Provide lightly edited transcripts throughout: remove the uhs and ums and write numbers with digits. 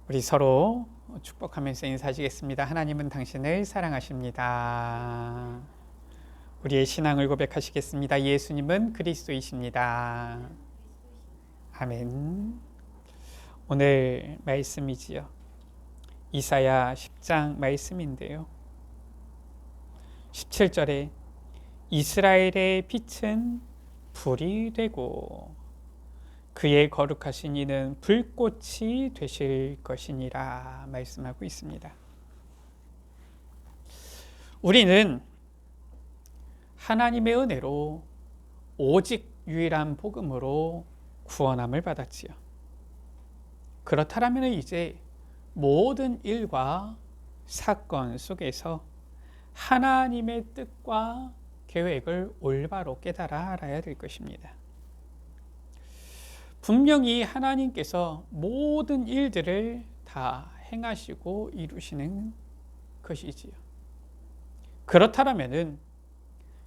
우리 서로 축복하면서 인사하시겠습니다. 하나님은 당신을 사랑하십니다. 우리의 신앙을 고백하시겠습니다. 예수님은 그리스도이십니다. 아멘. 오늘 말씀이지요. 이사야 10장 말씀인데요. 17절에 이스라엘의 빛은 불이 되고 그의 거룩하신 이는 불꽃이 되실 것이니라 말씀하고 있습니다. 우리는 하나님의 은혜로 오직 유일한 복음으로 구원함을 받았지요. 그렇다면 이제 모든 일과 사건 속에서 하나님의 뜻과 계획을 올바로 깨달아 알아야 될 것입니다. 분명히 하나님께서 모든 일들을 다 행하시고 이루시는 것이지요. 그렇다면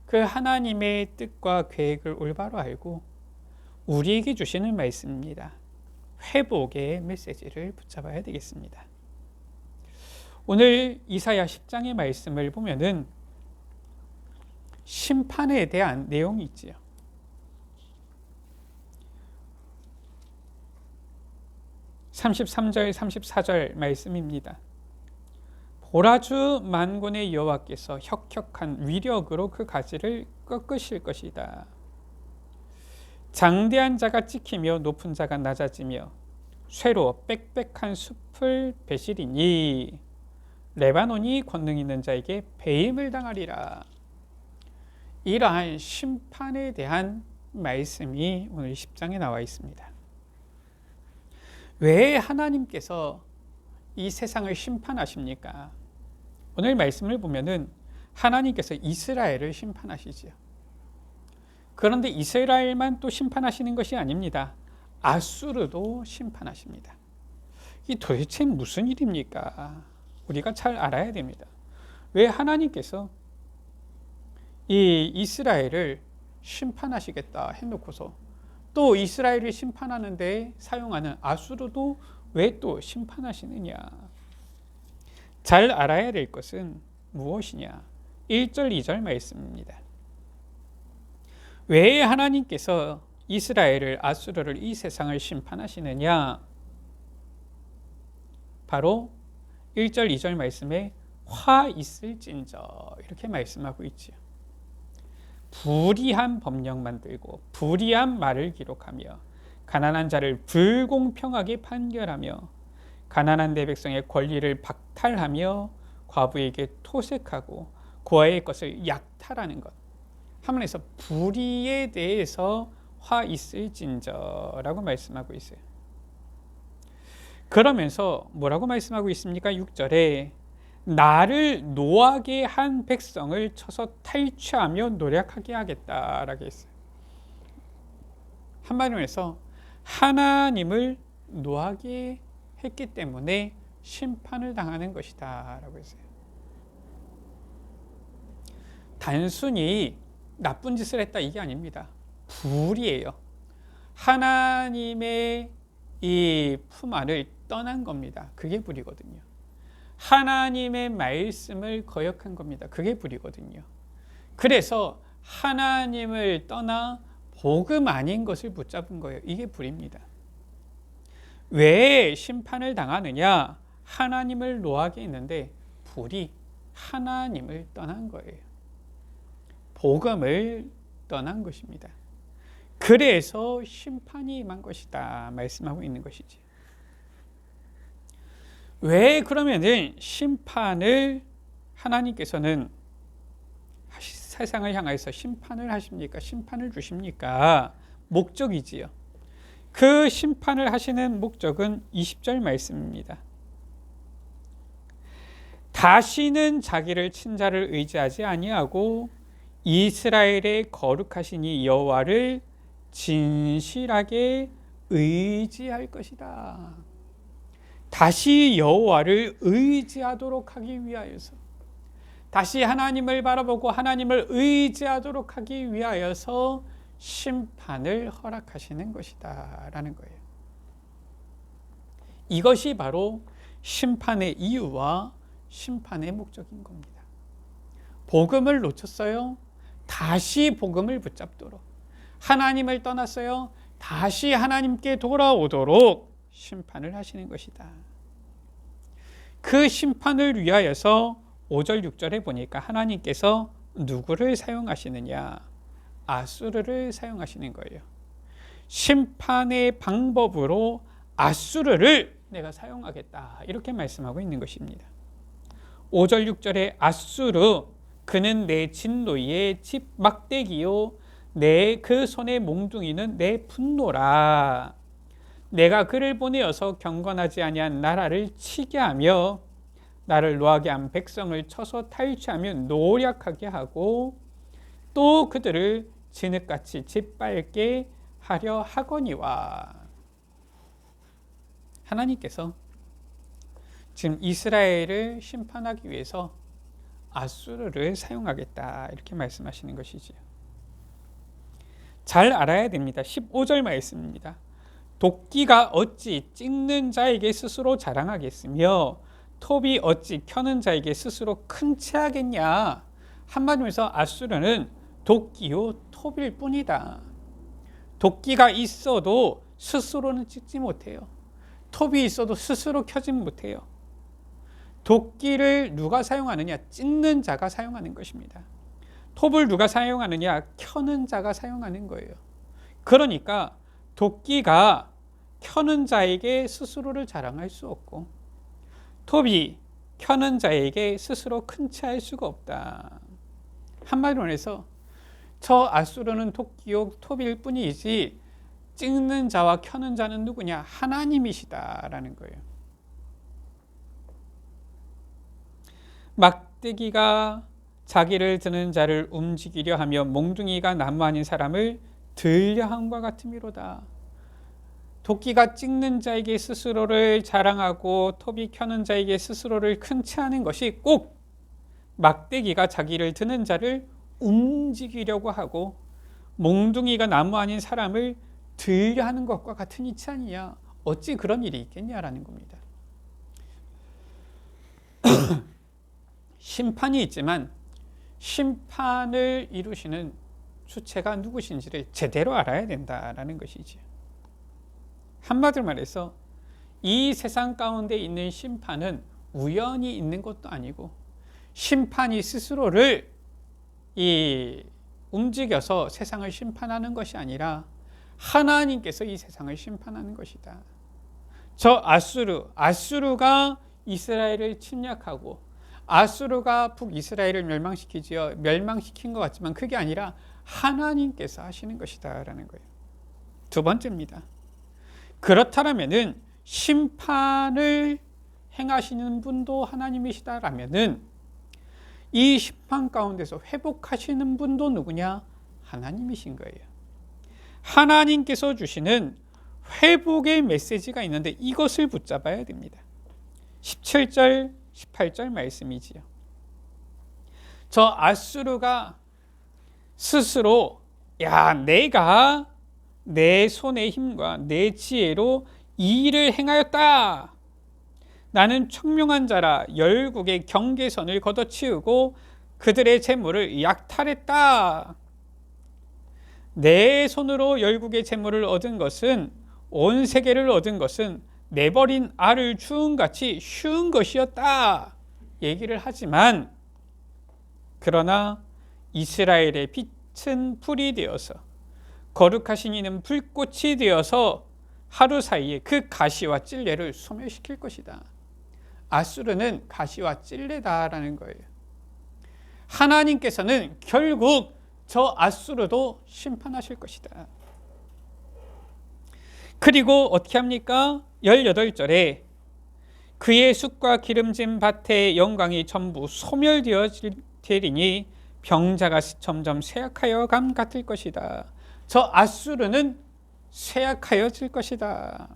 그 하나님의 뜻과 계획을 올바로 알고 우리에게 주시는 말씀입니다. 회복의 메시지를 붙잡아야 되겠습니다. 오늘 이사야 10장의 말씀을 보면은 심판에 대한 내용이 있지요. 33절 34절 말씀입니다. 보라주 만군의 여호와께서 혁혁한 위력으로 그 가지를 꺾으실 것이다. 장대한 자가 찍히며 높은 자가 낮아지며 쇠로 빽빽한 숲을 베시리니 레바논이 권능 있는 자에게 배임을 당하리라. 이러한 심판에 대한 말씀이 오늘 10장에 나와 있습니다. 왜 하나님께서 이 세상을 심판하십니까? 오늘 말씀을 보면은 하나님께서 이스라엘을 심판하시지요. 그런데 이스라엘만 또 심판하시는 것이 아닙니다. 아수르도 심판하십니다. 이 도대체 무슨 일입니까? 우리가 잘 알아야 됩니다. 왜 하나님께서 이 이스라엘을 심판하시겠다 해놓고서 또 이스라엘을 심판하는데 사용하는 아수르도 왜 또 심판하시느냐? 잘 알아야 될 것은 무엇이냐? 1절 2절 말씀입니다. 왜 하나님께서 이스라엘을 아수르를 이 세상을 심판하시느냐? 바로 1절 2절 말씀에 화 있을진저 이렇게 말씀하고 있지요. 불의한 법령 만들고 불의한 말을 기록하며 가난한 자를 불공평하게 판결하며 가난한 내 백성의 권리를 박탈하며 과부에게 토색하고 고아의 것을 약탈하는 것. 하면서 불의에 대해서 화 있을진저라고 말씀하고 있어요. 그러면서 뭐라고 말씀하고 있습니까? 6절에 나를 노하게 한 백성을 쳐서 탈취하며 노력하게 하겠다라고 했어요. 한마디로 해서 하나님을 노하게 했기 때문에 심판을 당하는 것이다 라고 했어요. 단순히 나쁜 짓을 했다 이게 아닙니다. 불이에요. 하나님의 이 품 안을 떠난 겁니다. 그게 불이거든요. 하나님의 말씀을 거역한 겁니다. 그게 불이거든요. 그래서 하나님을 떠나 복음 아닌 것을 붙잡은 거예요. 이게 불입니다. 왜 심판을 당하느냐? 하나님을 노하게 했는데 불이 하나님을 떠난 거예요. 복음을 떠난 것입니다. 그래서 심판이 임한 것이다 말씀하고 있는 것이지. 왜 그러면은 심판을 하나님께서는 세상을 향해서 심판을 하십니까? 심판을 주십니까? 목적이지요. 그 심판을 하시는 목적은 20절 말씀입니다. 다시는 자기를 친자를 의지하지 아니하고 이스라엘의 거룩하신 이 여호와를 진실하게 의지할 것이다. 다시 여호와를 의지하도록 하기 위하여서, 다시 하나님을 바라보고 하나님을 의지하도록 하기 위하여서 심판을 허락하시는 것이다 라는 거예요. 이것이 바로 심판의 이유와 심판의 목적인 겁니다. 복음을 놓쳤어요? 다시 복음을 붙잡도록. 하나님을 떠났어요? 다시 하나님께 돌아오도록 심판을 하시는 것이다. 그 심판을 위하여서 5절 6절에 보니까 하나님께서 누구를 사용하시느냐? 아수르를 사용하시는 거예요. 심판의 방법으로 아수르를 내가 사용하겠다, 이렇게 말씀하고 있는 것입니다. 5절 6절에 아수르, 그는 내 진노의 집 막대기요, 내 그 손의 몽둥이는 내 분노라. 내가 그를 보내어서 경건하지 아니한 나라를 치게 하며 나를 노하게 한 백성을 쳐서 탈취하며 노략하게 하고 또 그들을 진흙같이 짓밟게 하려 하거니와. 하나님께서 지금 이스라엘을 심판하기 위해서 아수르를 사용하겠다, 이렇게 말씀하시는 것이지요. 잘 알아야 됩니다. 15절 말씀입니다. 도끼가 어찌 찍는 자에게 스스로 자랑하겠으며 톱이 어찌 켜는 자에게 스스로 큰 체하겠냐. 한마디로 해서 아수르는 도끼요 톱일 뿐이다. 도끼가 있어도 스스로는 찍지 못해요. 톱이 있어도 스스로 켜지 못해요. 도끼를 누가 사용하느냐? 찍는 자가 사용하는 것입니다. 톱을 누가 사용하느냐? 켜는 자가 사용하는 거예요. 그러니까 도끼가 켜는 자에게 스스로를 자랑할 수 없고 톱이 켜는 자에게 스스로 큰 체할 수가 없다. 한마디로 해서 저 아수르는 도끼요 톱일 뿐이지 찍는 자와 켜는 자는 누구냐? 하나님이시다라는 거예요. 막대기가 자기를 드는 자를 움직이려 하며 몽둥이가 나무 아닌 사람을 들려 함과 같음이로다. 도끼가 찍는 자에게 스스로를 자랑하고 톱이 켜는 자에게 스스로를 큰 체하는 것이 꼭 막대기가 자기를 드는 자를 움직이려고 하고 몽둥이가 나무 아닌 사람을 들려 하는 것과 같은 이치 아니냐. 어찌 그런 일이 있겠냐라는 겁니다. 심판이 있지만 심판을 이루시는 주체가 누구신지를 제대로 알아야 된다라는 것이지. 한마디로 말해서 이 세상 가운데 있는 심판은 우연히 있는 것도 아니고 심판이 스스로를 움직여서 세상을 심판하는 것이 아니라 하나님께서 이 세상을 심판하는 것이다. 저 아수르가 이스라엘을 침략하고 아수르가 북이스라엘을 멸망시키지요. 멸망시킨 것 같지만 그게 아니라 하나님께서 하시는 것이다 라는 거예요. 두 번째입니다. 그렇다면은 심판을 행하시는 분도 하나님이시다라면은 이 심판 가운데서 회복하시는 분도 누구냐? 하나님이신 거예요. 하나님께서 주시는 회복의 메시지가 있는데 이것을 붙잡아야 됩니다. 17절 18절 말씀이지요. 저 아수르가 스스로 내가 내 손의 힘과 내 지혜로 이 일을 행하였다. 나는 청명한 자라 열국의 경계선을 걷어치우고 그들의 재물을 약탈했다. 내 손으로 열국의 재물을 얻은 것은 온 세계를 얻은 것은 내버린 알을 주음같이 쉬운 것이었다. 얘기를 하지만 그러나 이스라엘의 빛은 불이 되어서 거룩하신 이는 불꽃이 되어서 하루 사이에 그 가시와 찔레를 소멸시킬 것이다. 아수르는 가시와 찔레다라는 거예요. 하나님께서는 결국 저 아수르도 심판하실 것이다. 그리고 어떻게 합니까? 18절에 그의 숲과 기름진 밭의 영광이 전부 소멸되리니 병자가 점점 쇠약하여 감 같을 것이다. 저 아수르는 쇠약하여질 것이다.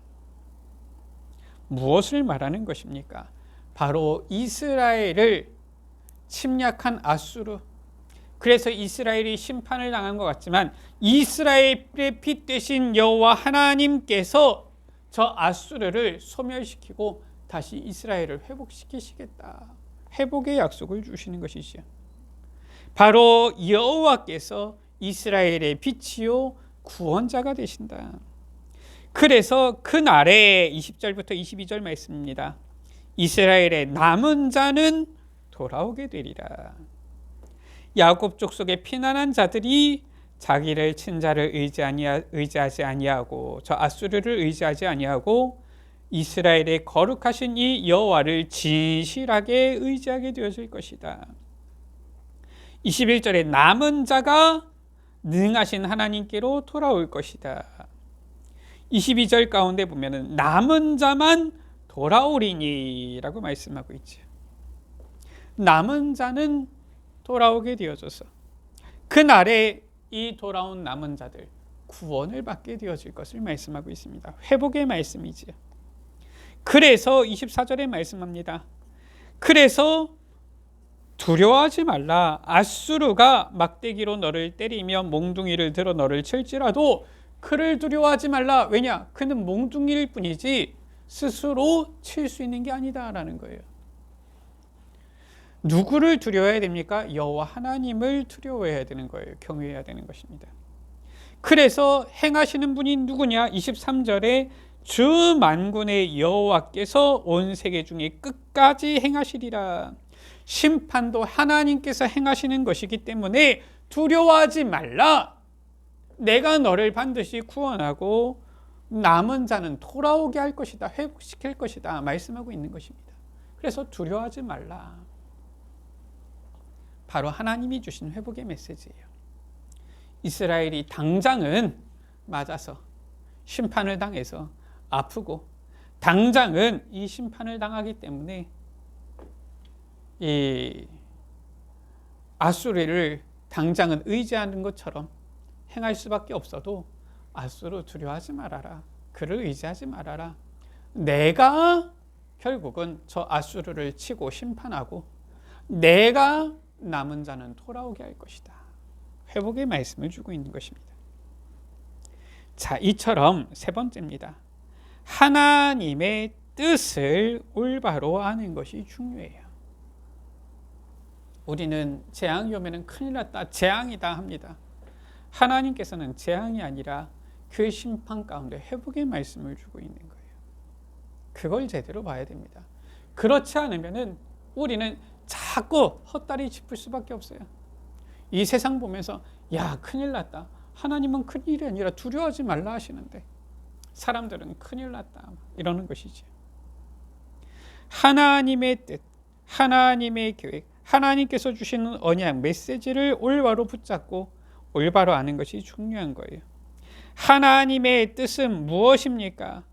무엇을 말하는 것입니까? 바로 이스라엘을 침략한 아수르. 그래서 이스라엘이 심판을 당한 것 같지만 이스라엘의 빛 되신 여호와 하나님께서 저 아수르를 소멸시키고 다시 이스라엘을 회복시키시겠다. 회복의 약속을 주시는 것이죠. 바로 여호와께서 이스라엘의 빛이요 구원자가 되신다. 그래서 그날에 20절부터 22절 말씀입니다. 이스라엘의 남은 자는 돌아오게 되리라. 야곱 족속의 피난한 자들이 자기를 친 자를 의지하지 아니하고 저 아수르를 의지하지 아니하고 이스라엘의 거룩하신 이 여호와를 진실하게 의지하게 되어질 것이다. 21절에 남은 자가 능하신 하나님께로 돌아올 것이다. 22절 가운데 보면은 남은 자만 돌아오리니 라고 말씀하고 있죠. 남은 자는 돌아오게 되어져서 그날에 이 돌아온 남은 자들 구원을 받게 되어질 것을 말씀하고 있습니다. 회복의 말씀이지요. 그래서 24절에 말씀합니다. 그래서 두려워하지 말라. 아수르가 막대기로 너를 때리며 몽둥이를 들어 너를 칠지라도 그를 두려워하지 말라. 왜냐? 그는 몽둥이일 뿐이지 스스로 칠 수 있는 게 아니다라는 거예요. 누구를 두려워해야 됩니까? 여호와 하나님을 두려워해야 되는 거예요. 경외해야 되는 것입니다. 그래서 행하시는 분이 누구냐? 23절에 주 만군의 여호와께서 온 세계 중에 끝까지 행하시리라. 심판도 하나님께서 행하시는 것이기 때문에 두려워하지 말라. 내가 너를 반드시 구원하고 남은 자는 돌아오게 할 것이다. 회복시킬 것이다. 말씀하고 있는 것입니다. 그래서 두려워하지 말라. 바로 하나님이 주신 회복의 메시지예요. 이스라엘이 당장은 맞아서 심판을 당해서 아프고 당장은 이 심판을 당하기 때문에 이 아수르를 당장은 의지하는 것처럼 행할 수밖에 없어도 아수르 두려워하지 말아라. 그를 의지하지 말아라. 내가 결국은 저 아수르를 치고 심판하고 내가 남은 자는 돌아오게 할 것이다. 회복의 말씀을 주고 있는 것입니다. 자, 이처럼 세 번째입니다. 하나님의 뜻을 올바로 아는 것이 중요해요. 우리는 재앙이 오면 큰일 났다, 재앙이다 합니다. 하나님께서는 재앙이 아니라 그 심판 가운데 회복의 말씀을 주고 있는 거예요. 그걸 제대로 봐야 됩니다. 그렇지 않으면 우리는 자꾸 헛다리 짚을 수밖에 없어요. 이 세상 보면서 야 큰일 났다. 하나님은 큰일이 아니라 두려워하지 말라 하시는데 사람들은 큰일 났다 이러는 것이죠. 하나님의 뜻, 하나님의 계획, 하나님께서 주시는 언약 메시지를 올바로 붙잡고 올바로 아는 것이 중요한 거예요. 하나님의 뜻은 무엇입니까?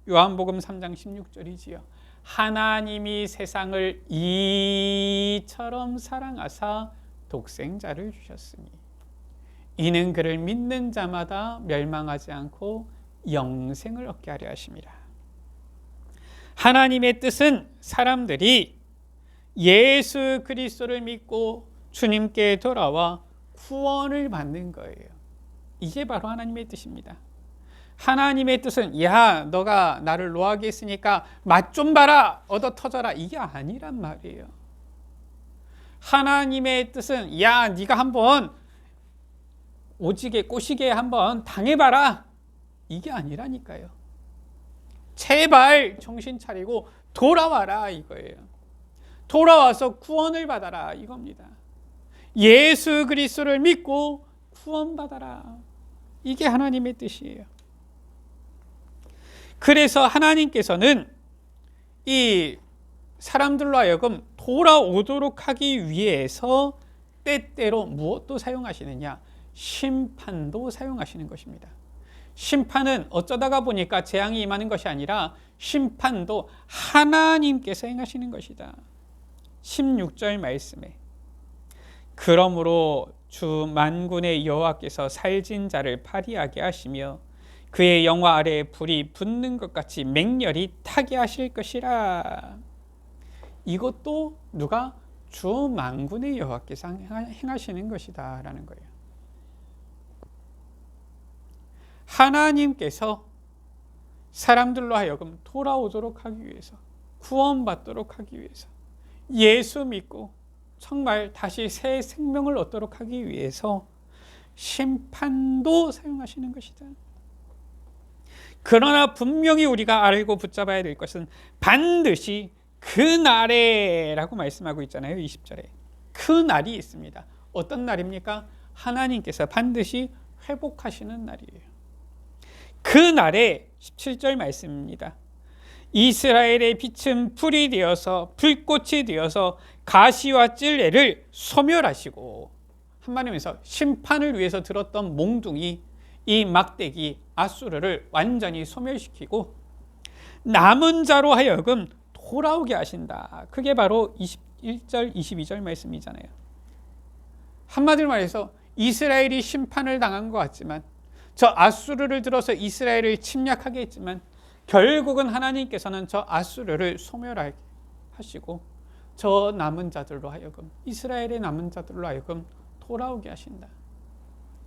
요한복음 3장 16절이지요. 하나님이 세상을 이처럼 사랑하사 독생자를 주셨으니 이는 그를 믿는 자마다 멸망하지 않고 영생을 얻게 하려 하심이라. 하나님의 뜻은 사람들이 예수 그리스도를 믿고 주님께 돌아와 구원을 받는 거예요. 이게 바로 하나님의 뜻입니다. 하나님의 뜻은 야 너가 나를 노하게 했으니까 맛 좀 봐라 얻어 터져라 이게 아니란 말이에요. 하나님의 뜻은 야 네가 한번 오지게 꼬시게 한번 당해봐라 이게 아니라니까요. 제발 정신 차리고 돌아와라 이거예요. 돌아와서 구원을 받아라 이겁니다. 예수 그리스도를 믿고 구원받아라 이게 하나님의 뜻이에요. 그래서 하나님께서는 이 사람들로 하여금 돌아오도록 하기 위해서 때때로 무엇도 사용하시느냐? 심판도 사용하시는 것입니다. 심판은 어쩌다가 보니까 재앙이 임하는 것이 아니라 심판도 하나님께서 행하시는 것이다. 16절 말씀에 그러므로 주 만군의 여호와께서 살진 자를 파리하게 하시며 그의 영화 아래에 불이 붙는 것 같이 맹렬히 타게 하실 것이라. 이것도 누가? 주 만군의 여호와께서 행하시는 것이다 라는 거예요. 하나님께서 사람들로 하여금 돌아오도록 하기 위해서 구원받도록 하기 위해서, 예수 믿고 정말 다시 새 생명을 얻도록 하기 위해서 심판도 사용하시는 것이다. 그러나 분명히 우리가 알고 붙잡아야 될 것은 반드시 그 날에라고 말씀하고 있잖아요. 20절에 그 날이 있습니다. 어떤 날입니까? 하나님께서 반드시 회복하시는 날이에요. 그 날에 17절 말씀입니다. 이스라엘의 빛은 불이 되어서 불꽃이 되어서 가시와 찔레를 소멸하시고, 한마디면서 심판을 위해서 들었던 몽둥이, 이 막대기 아수르를 완전히 소멸시키고 남은 자로 하여금 돌아오게 하신다. 그게 바로 21절 22절 말씀이잖아요. 한마디로 말해서 이스라엘이 심판을 당한 것 같지만, 저 아수르를 들어서 이스라엘을 침략하게 했지만 결국은 하나님께서는 저 아수르를 소멸하시고 저 남은 자들로 하여금, 이스라엘의 남은 자들로 하여금 돌아오게 하신다.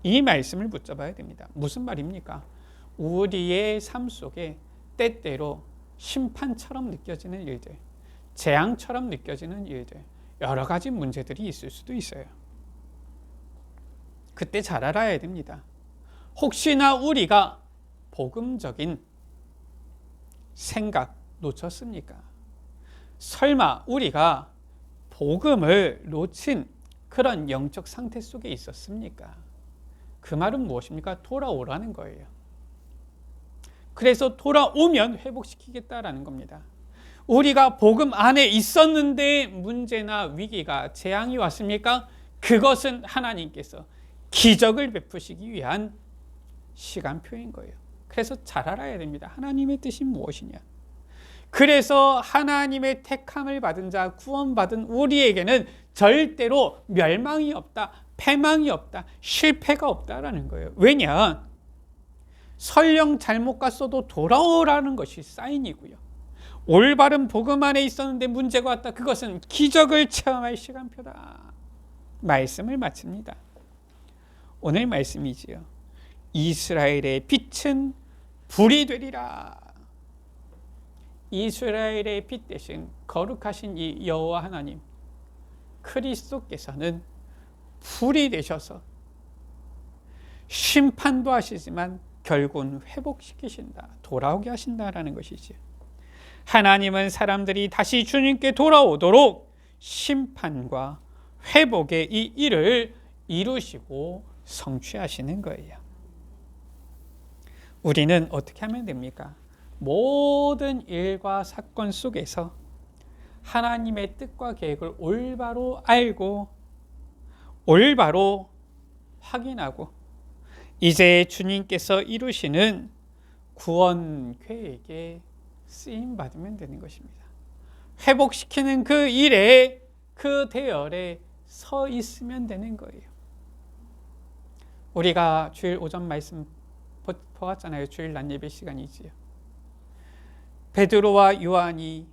이 말씀을 붙잡아야 됩니다. 무슨 말입니까? 우리의 삶 속에 때때로 심판처럼 느껴지는 일들, 재앙처럼 느껴지는 일들, 여러 가지 문제들이 있을 수도 있어요. 그때 잘 알아야 됩니다. 혹시나 우리가 복음적인 생각 놓쳤습니까? 설마 우리가 복음을 놓친 그런 영적 상태 속에 있었습니까? 그 말은 무엇입니까? 돌아오라는 거예요. 그래서 돌아오면 회복시키겠다라는 겁니다. 우리가 복음 안에 있었는데 문제나 위기가, 재앙이 왔습니까? 그것은 하나님께서 기적을 베푸시기 위한 시간표인 거예요. 그래서 잘 알아야 됩니다. 하나님의 뜻이 무엇이냐. 그래서 하나님의 택함을 받은 자, 구원받은 우리에게는 절대로 멸망이 없다, 패망이 없다, 실패가 없다라는 거예요. 왜냐? 설령 잘못 갔어도 돌아오라는 것이 사인이고요. 올바른 복음 안에 있었는데 문제가 왔다. 그것은 기적을 체험할 시간표다. 말씀을 마칩니다. 오늘 말씀이지요. 이스라엘의 빛은 불이 되리라. 이스라엘의 빛 대신 거룩하신 이 여호와 하나님 그리스도께서는 불이 되셔서 심판도 하시지만 결국은 회복시키신다, 돌아오게 하신다라는 것이지. 하나님은 사람들이 다시 주님께 돌아오도록 심판과 회복의 이 일을 이루시고 성취하시는 거예요. 우리는 어떻게 하면 됩니까? 모든 일과 사건 속에서 하나님의 뜻과 계획을 올바로 알고 올바로 확인하고 이제 주님께서 이루시는 구원 계획에 쓰임 받으면 되는 것입니다. 회복시키는 그 일에, 그 대열에 서 있으면 되는 거예요. 우리가 주일 오전 말씀 보았잖아요. 주일 낮 예배 시간이지요. 베드로와 요한이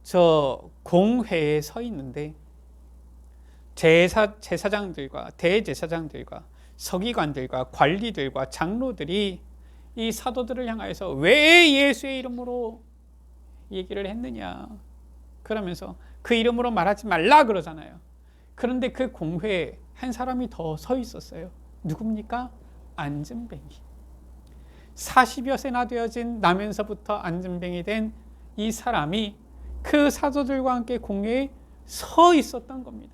저 공회에 서 있는데 제사장들과 대제사장들과 서기관들과 관리들과 장로들이 이 사도들을 향하여서 왜 예수의 이름으로 얘기를 했느냐 그러면서 그 이름으로 말하지 말라 그러잖아요. 그런데 그 공회에 한 사람이 더 서 있었어요. 누굽니까? 안진뱅이. 40여 세나 되어진 나면서부터 안진뱅이 된 이 사람이 그 사도들과 함께 공회에 서 있었던 겁니다.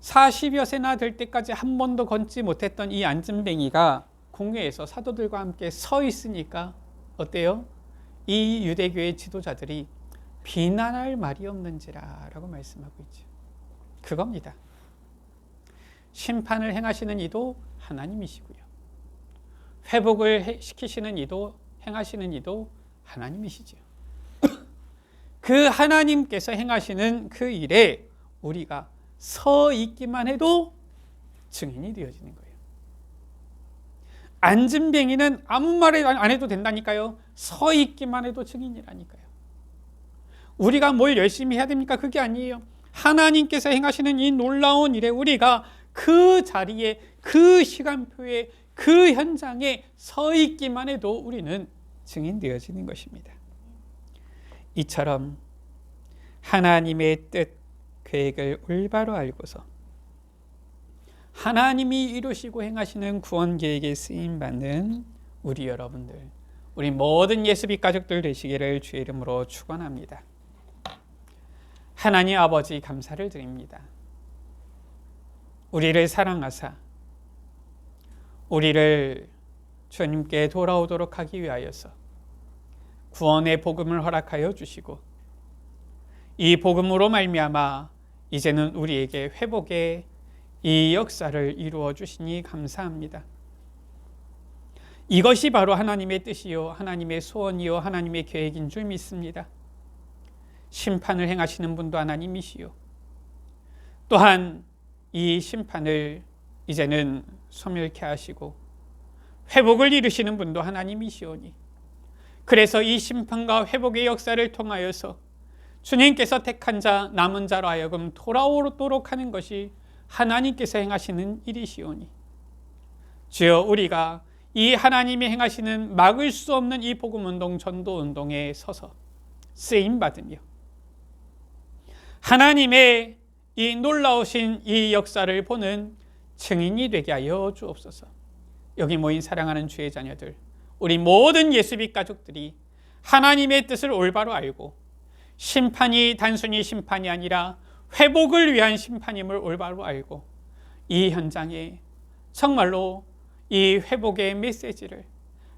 40여 세나 될 때까지 한 번도 걷지 못했던 이 안진뱅이가 공회에서 사도들과 함께 서 있으니까 어때요? 이 유대교의 지도자들이 비난할 말이 없는지라 라고 말씀하고 있죠. 그겁니다. 심판을 행하시는 이도 하나님이시고요. 회복을 시키시는 이도, 행하시는 이도 하나님이시죠. 그 하나님께서 행하시는 그 일에 우리가 서 있기만 해도 증인이 되어지는 거예요. 안진뱅이는 아무 말 안 해도 된다니까요. 서 있기만 해도 증인이라니까요. 우리가 뭘 열심히 해야 됩니까? 그게 아니에요. 하나님께서 행하시는 이 놀라운 일에 우리가 그 자리에, 그 시간표에, 그 현장에 서 있기만 해도 우리는 증인되어지는 것입니다. 이처럼 하나님의 뜻, 계획을 올바로 알고서 하나님이 이루시고 행하시는 구원 계획에 쓰임받는 우리 여러분들, 우리 모든 예수빛 가족들 되시기를 주의 이름으로 축원합니다. 하나님 아버지 감사를 드립니다. 우리를 사랑하사 우리를 주님께 돌아오도록 하기 위하여서 구원의 복음을 허락하여 주시고 이 복음으로 말미암아 이제는 우리에게 회복의 이 역사를 이루어 주시니 감사합니다. 이것이 바로 하나님의 뜻이요 하나님의 소원이요 하나님의 계획인 줄 믿습니다. 심판을 행하시는 분도 하나님이시요 또한 이 심판을 이제는 소멸케 하시고 회복을 이루시는 분도 하나님이시오니 그래서 이 심판과 회복의 역사를 통하여서 주님께서 택한 자 남은 자로 하여금 돌아오도록 하는 것이 하나님께서 행하시는 일이시오니 주여 우리가 이 하나님이 행하시는 막을 수 없는 이 복음운동 전도운동에 서서 쓰임받으며 하나님의 이 놀라우신 이 역사를 보는 증인이 되게 하여 주옵소서. 여기 모인 사랑하는 주의 자녀들, 우리 모든 예수빛 가족들이 하나님의 뜻을 올바로 알고 심판이 단순히 심판이 아니라 회복을 위한 심판임을 올바로 알고 이 현장에 정말로 이 회복의 메시지를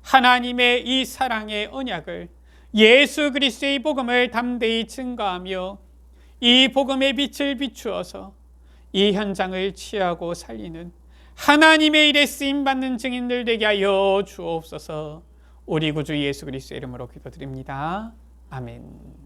하나님의 이 사랑의 언약을 예수 그리스도의 복음을 담대히 증거하며 이 복음의 빛을 비추어서 이 현장을 취하고 살리는 하나님의 일에 쓰임받는 증인들 되게 하여 주옵소서. 우리 구주 예수 그리스도의 이름으로 기도드립니다. 아멘.